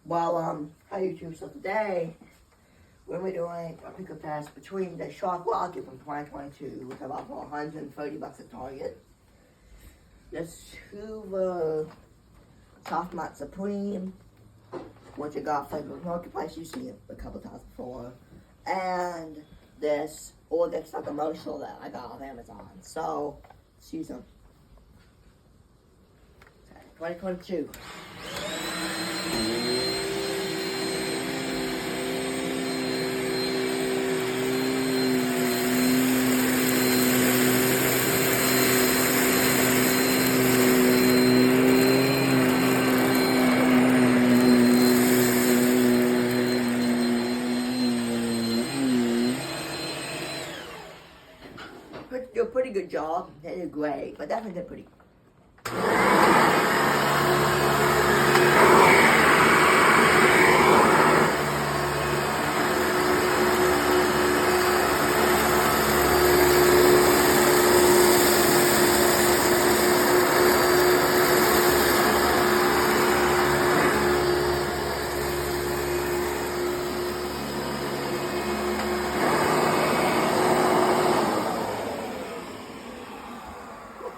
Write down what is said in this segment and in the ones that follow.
Well, hi YouTube. So today, when we're doing a pickup test between the Shark Rocket from 2022, which I bought for $130 at Target, this Hoover Soft Matte Supreme, which I got flavored with Marketplace, you've seen it a couple times before, and this oreck commercial that I got off Amazon. So, let's use them. 2022. Do a pretty good job. They did great, but definitely did pretty.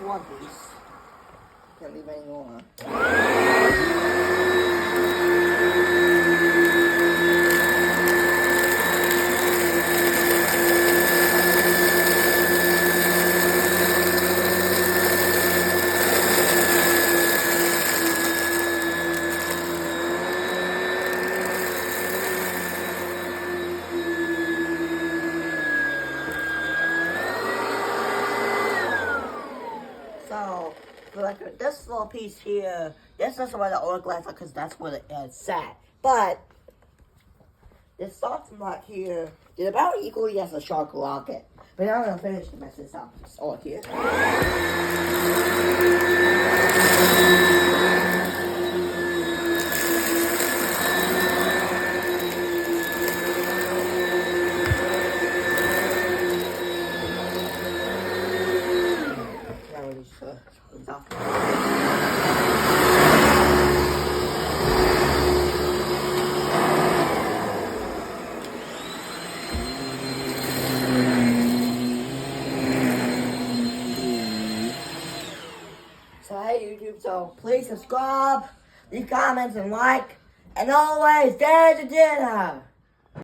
One piece. Can't leave any more. So, for like this little piece here, this is where the oreck lights are because that's where it sat. But this soft block here did about equally as a Shark Rocket. But now I'm gonna finish the rest of this off. This oreck here. So hey YouTube, so please subscribe, leave comments and like, and always there's a dinner.